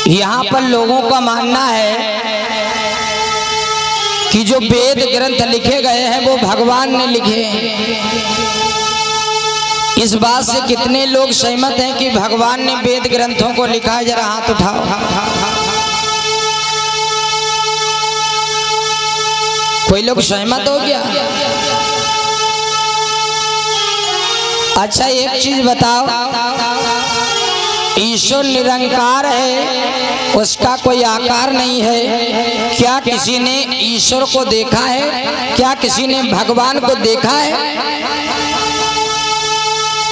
यहाँ पर लोगों का मानना है कि जो वेद ग्रंथ लिखे गए हैं वो भगवान ने लिखे हैं। इस बात से कितने लोग सहमत हैं कि भगवान ने वेद ग्रंथों को लिखा है? जरा हाथ उठाओ। कोई लोग सहमत हो गया? अच्छा एक चीज बताओ, ईश्वर निरंकार है, उसका कोई आकार नहीं है। क्या किसी ने ईश्वर को देखा है? क्या किसी ने भगवान को देखा है?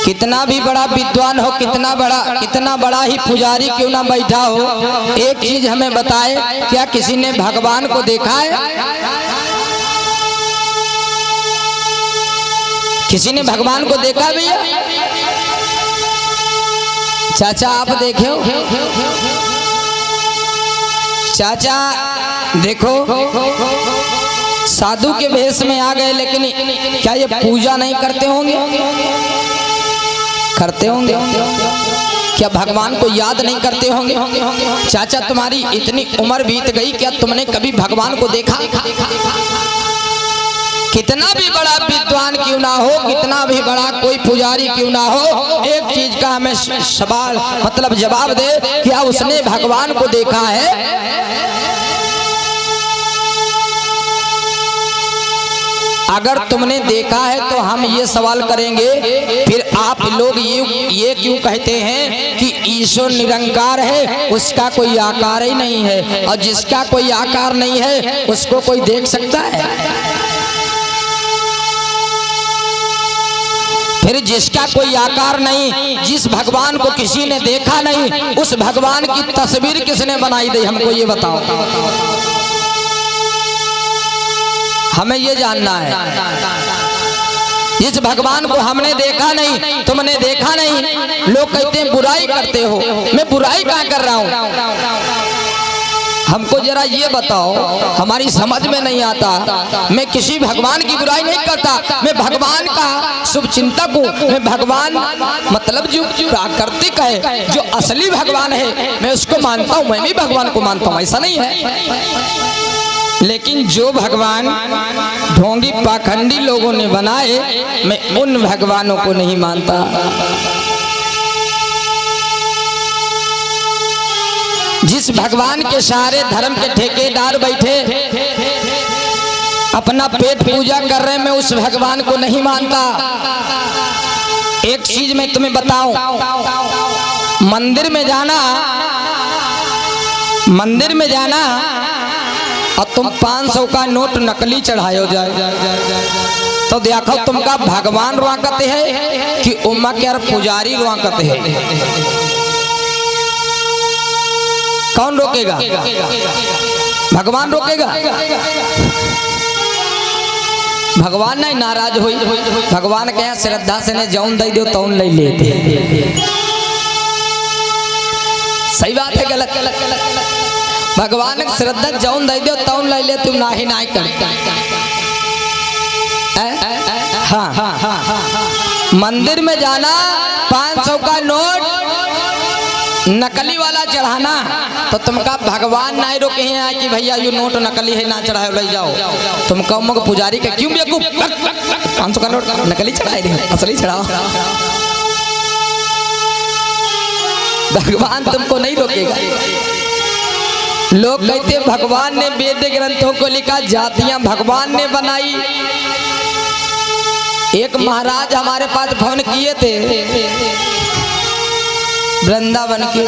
कितना भी बड़ा विद्वान हो, कितना बड़ा ही पुजारी क्यों ना बैठा हो, एक चीज हमें बताए, क्या किसी ने भगवान को देखा है? किसी ने भगवान को देखा भैया? चाचा आप देखे हो? चाचा देखो, साधु के भेष में आ गए, लेकिन क्या ये पूजा नहीं करते होंगे? करते होंगे। क्या भगवान को याद नहीं करते होंगे? चाचा तुम्हारी इतनी उम्र बीत गई, क्या तुमने कभी भगवान को देखा? कितना भी बड़ा विद्वान क्यों ना हो, कितना भी बड़ा कोई पुजारी क्यों ना हो, एक चीज का हमें सवाल मतलब जवाब दे, क्या उसने भगवान को देखा है? अगर तुमने देखा है तो हम ये सवाल करेंगे, फिर आप लोग ये क्यों कहते हैं कि ईश्वर निरंकार है, उसका कोई आकार ही नहीं है, और जिसका कोई आकार नहीं है उसको कोई देख सकता है? फिर जिसका कोई आकार नहीं, जिस भगवान को किसी ने देखा नहीं, उस भगवान की तस्वीर किसने बनाई दी? हमको ये बताओ, हमें ये जानना है। जिस भगवान को हमने देखा नहीं, तुमने देखा नहीं, लोग कहते हैं बुराई करते हो। मैं बुराई कहाँ कर रहा हूँ? हमको जरा ये बताओ, हमारी समझ में नहीं आता। मैं किसी भगवान की बुराई नहीं करता, मैं भगवान का शुभ चिंतक हूँ। मैं भगवान मतलब जो प्राकृतिक है, जो असली भगवान है, मैं उसको मानता हूँ, मैं भी भगवान को मानता हूँ, ऐसा नहीं है। लेकिन जो भगवान ढोंगी पाखंडी लोगों ने बनाए, मैं उन भगवानों को नहीं मानता। जिस भगवान के सारे धर्म के ठेकेदार बैठे अपना पेट पूजा कर रहे हैं, मैं उस भगवान को नहीं मानता। एक चीज मैं तुम्हें बताऊं, मंदिर में जाना और तुम 500 का नोट नकली चढ़ायो जाए तो देखो तुमका भगवान रुआकत है कि उम्मा के पुजारी रुआकत है? कौन रोकेगा? भगवान रोकेगा? भगवान नहीं नाराज हुई, भगवान के यहाँ श्रद्धा से ने जौन दे दो तौन ले लेते। सही बात है गलत? भगवान की श्रद्धा जौन दे दो तौन ले ले, तुम नाही नहीं करते। हाँ, मंदिर में जाना, 500 का नोट नकली वाला चढ़ाना, तो तुमका भगवान नहीं रोके हैं कि भैया ये नोट नकली है, ना चढ़ाओ, ले जाओ। तुम कहो पुजारी के क्यों बेवकूफ, 500 का नोट नकली चढ़ाए नहीं, असली चढ़ाओ। भगवान तुमको नहीं रोकेगा। लोग कहते भगवान ने वेद ग्रंथों को लिखा, जातियां भगवान ने बनाई। एक महाराज हमारे पास फोन किए थे वृंदावन के,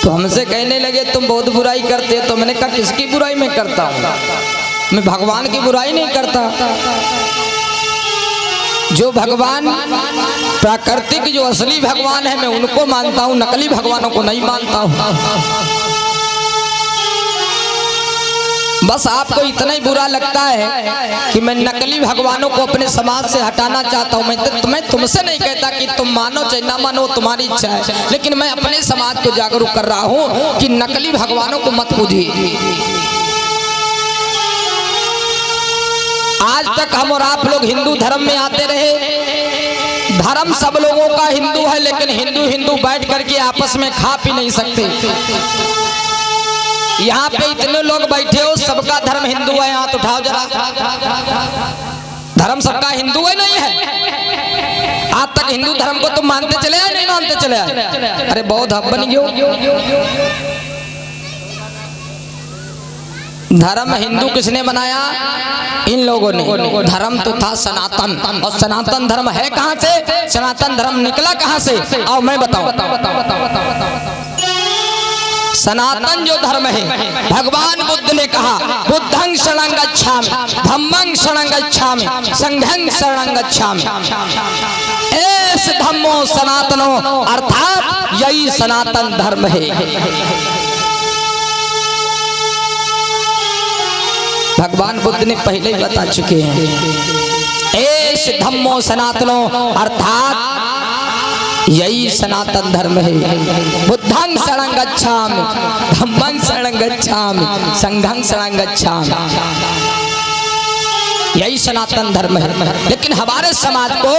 तो हमसे कहने लगे तुम बहुत बुराई करते हो। तो मैंने कहा किसकी बुराई मैं करता हूँ? मैं भगवान की बुराई नहीं करता। जो भगवान प्राकृतिक, जो असली भगवान है, मैं उनको मानता हूँ, नकली भगवानों को नहीं मानता हूँ। बस आपको इतना ही बुरा लगता है कि मैं नकली भगवानों को अपने समाज से हटाना चाहता हूँ। मैं तुमसे नहीं कहता कि तुम मानो चाहे ना मानो, तुम्हारी इच्छा है, लेकिन मैं अपने समाज को जागरूक कर रहा हूँ कि नकली भगवानों को मत पूजिए। आज तक हम और आप लोग हिंदू धर्म में आते रहे, धर्म सब लोगों का हिंदू है, लेकिन हिंदू हिंदू बैठ करके आपस में खा पी नहीं सकते। यहाँ पे इतने लोग बैठे हो, सबका धर्म हिंदू है, हाथ उठाओ जरा। धर्म सबका हिंदू है नहीं है? आज तक हिंदू धर्म को तुम मानते चले आए नहीं मानते चले आए? अरे बहुत हब बन गयो। धर्म हिंदू किसने बनाया? इन लोगों ने। धर्म तो था सनातन, और सनातन धर्म है कहां से? सनातन धर्म निकला कहां से? आओ मैं बताऊं। सनातन जो धर्म है, भगवान बुद्ध ने कहा बुद्धं शरणं गच्छामि, धम्मं शरणं गच्छामि, संघं शरणं गच्छामि। एस धम्मो सनातनो, अर्थात यही सनातन धर्म है। भगवान बुद्ध ने पहले ही बता चुके हैं, एस धम्मो सनातनो, अर्थात यही सनातन धर्म है। बुद्धं शरणं गच्छामि, धम्मं शरणं गच्छामि, संघं शरणं गच्छामि, यही सनातन धर्म है। लेकिन हमारे समाज को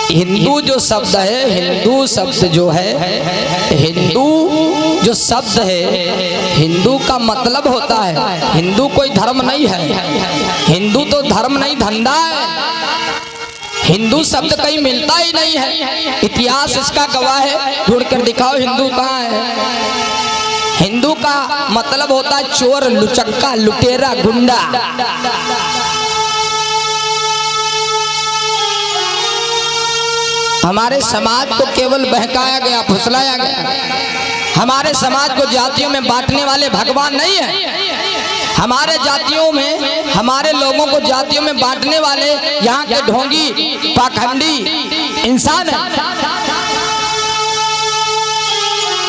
हिंदू जो शब्द है, हिंदू शब्द जो है, हिंदू जो शब्द है, हिंदू का मतलब होता है, हिंदू कोई धर्म नहीं है। हिंदू तो धर्म नहीं, धंधा है। हिंदू शब्द कहीं मिलता ही नहीं है। इतिहास इसका गवाह है, ढूंढ कर दिखाओ हिंदू कहाँ है। हिंदू का मतलब होता है चोर, लुचक्का, लुटेरा, गुंडा। हमारे समाज को केवल बहकाया गया, फुसलाया गया। हमारे समाज को जातियों में बांटने वाले भगवान नहीं है। हमारे जातियों में, हमारे लोगों को जातियों में बांटने वाले यहाँ के ढोंगी, पाखंडी इंसान है।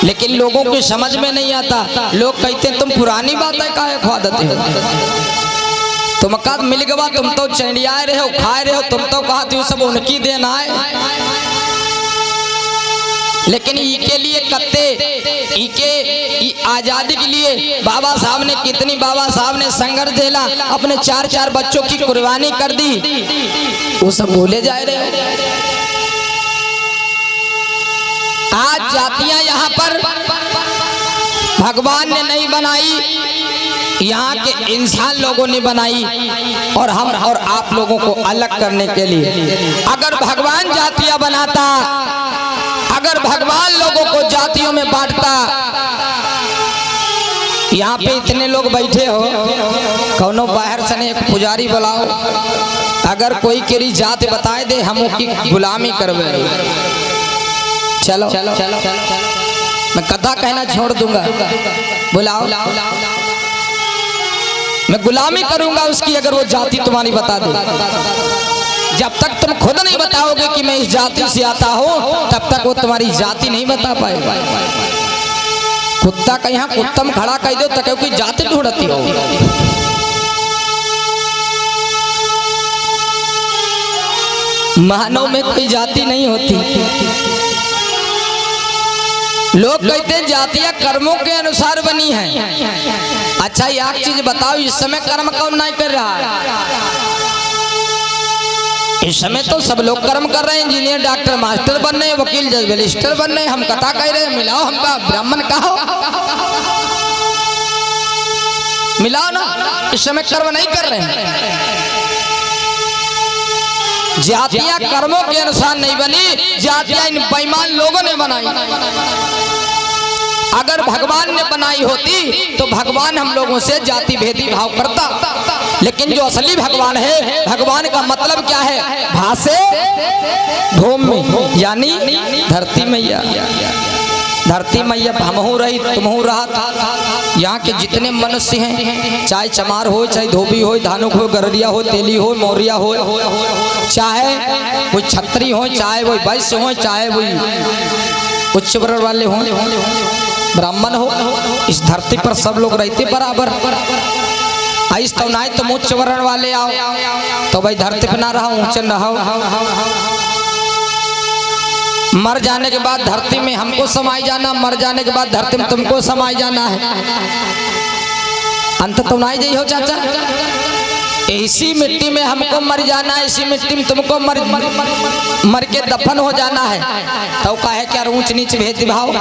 लेकिन लोगों की समझ में नहीं आता। लोग कहते तुम पुरानी बातें काहे खा देते हो? तुम कद मिल गवा, तुम तो चंडियाए रहे हो, खाए रहे हो, तुम तो कहते हो सब उनकी देन आए। लेकिन इके लिए कत्ते, इके आजादी के लिए बाबा साहब ने कितनी, बाबा साहब ने संघर्ष झेला, अपने 4-4 बच्चों की कुर्बानी कर दी। वो सब भूले जा रहे हो। आज जातियां यहाँ पर भगवान ने नहीं बनाई, यहाँ के इंसान लोगों ने बनाई, और हम और आप लोगों को अलग करने के लिए। अगर भगवान जातियां बनाता, अगर भगवान लोगों को जातियों में बांटता, यहाँ पे इतने लोग बैठे हो, कौनो बाहर से एक पुजारी बुलाओ, अगर कोई केरी जात बताए दे, हम उसकी गुलामी करवे। चलो मैं कथा कहना छोड़ दूंगा, बुलाओ, मैं गुलामी करूंगा उसकी, अगर वो जाति तुम्हारी बता दे। जब तक तुम खुद नहीं बताओगे कि मैं इस जाति से आता हूं, तब तक वो तुम्हारी जाति नहीं बता पाएगा। कुत्ता का यहाँ कुत्तम खड़ा कह दो तो कोई जाति ढूंढती हो। मानव में कोई जाति नहीं होती। लोग कहते हैं जातियां कर्मों के अनुसार बनी हैं। अच्छा एक चीज बताओ, इस समय कर्म कौन नहीं कर रहा है? इस समय तो सब लोग कर्म कर रहे हैं। इंजीनियर, डॉक्टर, मास्टर बन रहे हैं, वकील, जज, बैरिस्टर बन रहे हैं। हम कथा कह रहे हैं, मिलाओ हमका ब्राह्मण कहो, मिलाओ ना। इस समय कर्म नहीं कर रहे हैं। जातियां कर्मों के अनुसार नहीं बनी, जातियां इन बेईमान लोगों ने बनाई। अगर भगवान ने बनाई होती तो भगवान हम लोगों से जाति भेदी भाव करता। लेकिन जो असली भगवान है, भगवान का मतलब क्या है? भासे भूमि, यानी धरती मैया। धरती मैया हमहू रही, तुमहू रहा। यहाँ के जितने मनुष्य हैं, चाहे चमार हो, चाहे धोबी हो, धानुक हो, गररिया हो, तेली हो, मौर्या हो, चाहे कोई छत्री हो, चाहे वो वैश्य हो, चाहे वो उच्च वर्ण वाले हो, ब्राह्मण हो, इस धरती पर सब लोग रहते बराबर। ऐस तो नहीं तुम उच्च वर्ण वाले आओ तो भाई धरती पर ना रहो, ऊंचे न रहो। मर जाने के बाद धरती में हमको समाई जाना, मर जाने के बाद धरती में तुमको समाई जाना है। अंत तो नहीं जाइ हो चाचा। इसी मिट्टी में हमको मर जाना है, इसी मिट्टी में तुमको मर के दफन हो जाना है। तो काहे क्या ऊंच नीच भेदभाव,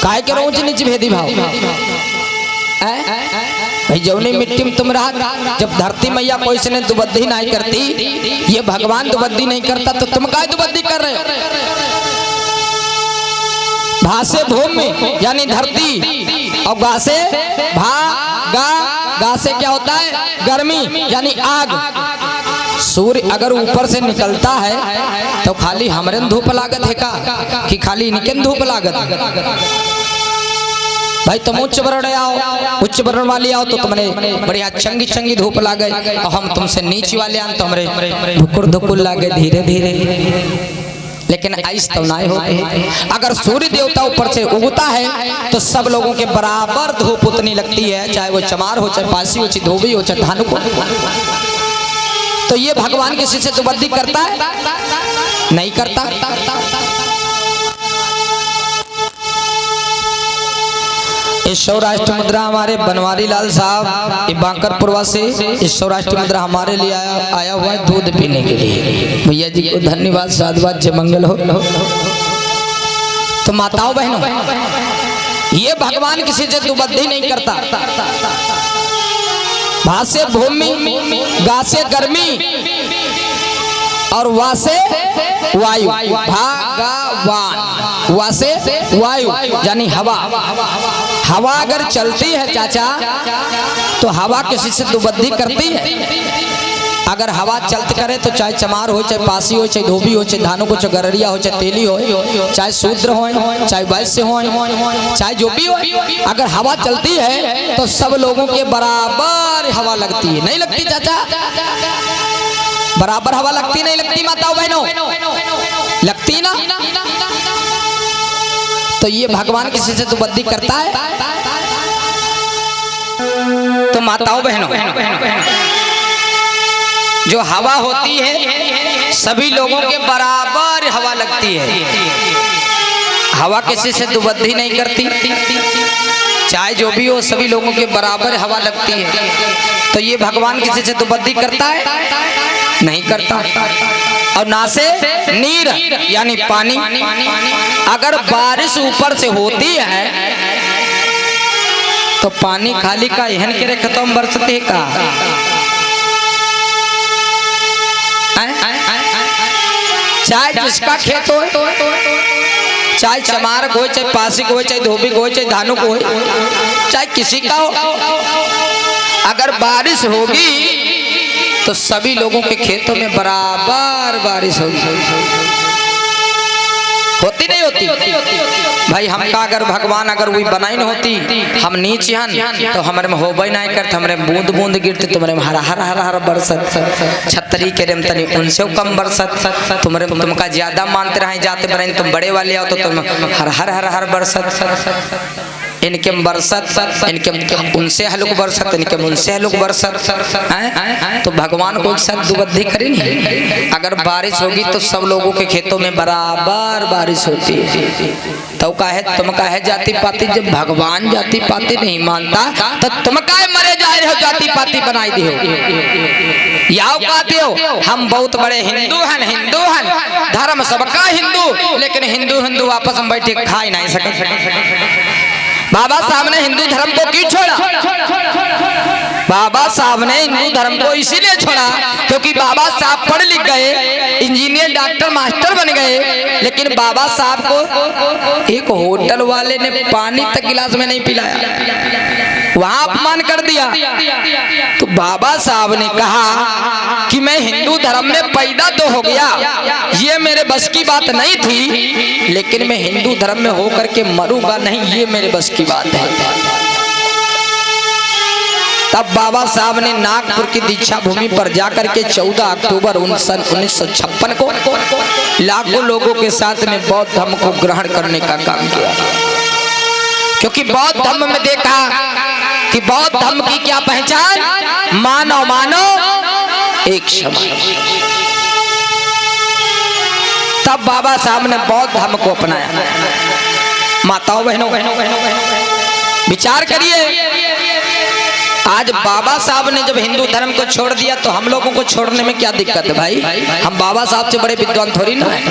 काहे क्या ऊंच नीच भेदभाव? भाई जौनी मिट्टी में तुम रहा, जब धरती मैया कोई से ने दुबद्दी नहीं करती, ये भगवान दुबद्दी नहीं करता, तो तुम काहे दुबद्दी कर रहे हो? भा से भूमि यानी धरती, और गा से गा से क्या होता है? गर्मी यानी आग। सूर्य अगर ऊपर से निकलता है तो खाली हमरे धूप लागत है का, कि खाली इनके धूप लागत? भाई तुम उच्च वर्ण आओ, उच्च वर्ण वाले आओ तो तुमने बढ़िया चंगी चंगी धूप लागे, और हम तुमसे नीचे वाले आन तो हमारे धुकुर धुकुर लागे धीरे धीरे। लेकिन ऐसा तो नहीं होता। अगर सूर्य देवता ऊपर से उगता है तो सब लोगों के बराबर धूप उतनी लगती है, चाहे वो चमार हो, चाहे पासी हो, चाहे धोबी हो, चाहे धानुक हो। तो ये भगवान किसी से दुबद्दी करता है? नहीं करता। इस सौराष्ट्र मुद्रा हमारे बनवारी लाल साहब बांकरपुरवा से इस सौराष्ट्र मुद्रा हमारे लिए आया हुआ है दूध पीने के लिए। भैया जी को धन्यवाद, साधुवाद, जय मंगल हो। तो माताओं बहनों, ये भगवान किसी से दुबद्दी नहीं करता। भा से भूमि, गा से गर्मी, और वा से वायु, भगवान, वा से वायु यानी हवा। हवा अगर चलती है चाचा तो हवा किसी से दुबद्दी करती है? अगर हवा चलते करे तो चाहे चमार हो, चाहे पासी हो, चाहे धोबी हो, चाहे धानुक हो, चाहे गररिया हो, चाहे तेली हो, चाहे शूद्र हो, चाहे वैश्य हो, चाहे जो भी हो, अगर हवा चलती है तो सब लोगों के बराबर हवा लगती है। नहीं लगती चाचा? बराबर हवा लगती नहीं लगती माताओं बहनों? लगती ना। तो ये भगवान किसी से दुबद्दी करता है? तो माताओं बहनों, जो हवा होती है सभी लोगों के बराबर हवा लगती है। हवा किसी से दुबद्दी नहीं करती, चाहे जो भी हो सभी लोगों के बराबर हवा लगती है। तो ये भगवान किसी से दुबद्दी करता है? नहीं करता। और ना से नीर यानी पानी, अगर बारिश ऊपर से होती है तो पानी खाली का एहन के खत्म बरसते का। चाहे जिसका खेत हो, चाहे चमार को, चाहे पासी को, चाहे धोबी को, चाहे धानुक हो, चाहे किसी का हो, अगर बारिश होगी तो सभी लोगों के खेतों में बराबर बारिश होगी। होती नहीं होती? भाई हमका अगर भगवान अगर वही बनाई न होती, हम नीचे हन तो हमारे में होबे नहीं करते, हमारे बूंद बूंद गिरते, तुम्हारे में हरा हरा हरा हरा बरसत। छतरी के रेम तनी उनसे कम बरसत, तुम्हारे तुमका ज्यादा मानते रहे जाते बने, तुम बड़े वाले आओ तो तुम हर हर हर हर बरसत। इनके बरसत, इनके उनसे हलुक बरसत, इनके उनसे हलुक बरसत। तो भगवान को एक साथ दुबद्दी करी नहीं? अगर बारिश होगी तो सब लोगों के खेतों में बराबर बारिश होती है। तो काहे तुम काहे जाति पाति? जब भगवान जाति पाति नहीं मानता तो तुम काहे मरे जा रहे हो, जाति पाति बनाई दी हो? याओ कहते हो हम बहुत बड़े हिंदू हैं, हिंदू हैं, धर्म सबका हिंदू, लेकिन हिंदू हिंदू आपस में बैठे खा ही नहीं सकते। बाबा साहब ने हिंदू धर्म को क्यों छोड़ा? बाबा साहब ने हिंदू धर्म को इसीलिए छोड़ा क्योंकि बाबा साहब पढ़ लिख गए, इंजीनियर, डॉक्टर, मास्टर बन गए, लेकिन बाबा साहब को एक होटल वाले ने पानी तक गिलास में नहीं पिलाया, वहां अपमान कर दिया। तो बाबा साहब ने कहा कि मैं हिंदू धर्म में पैदा तो हो गया, ये मेरे बस की बात नहीं थी, लेकिन मैं हिंदू धर्म में होकर के मरूंगा नहीं, ये मेरे बस की बात है। तब बाबा साहब ने नागपुर की दीक्षा भूमि पर जाकर के 14 अक्टूबर 1956 को लाखों लोगों के साथ में बौद्ध धर्म को ग्रहण करने का काम किया, क्योंकि बौद्ध धर्म में देखा कि बौद्ध धर्म की क्या पहचान? मानव मानव एक समान। तब बाबा साहब ने बौद्ध धर्म को अपनाया। माताओं बहनों, विचार करिए आज बाबा साहब ने जब हिंदू धर्म को छोड़ दिया तो हम लोगों को छोड़ने में क्या दिक्कत है भाई? हम बाबा साहब से बड़े विद्वान थोड़ी ना है।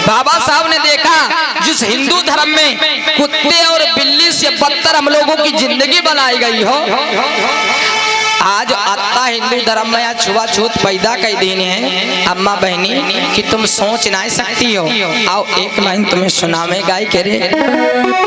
बाबा साहब ने देखा जिस हिंदू धर्म में कुत्ते और बिल्ली से बदतर हम लोगों की जिंदगी बनाई गई हो, आज आता हिंदू धर्म में आज छुआछूत पैदा कर देने हैं अम्मा बहनी कि तुम सोच ना सकती हो। आओ एक लाइन तुम्हें सुनावे गाय के रे।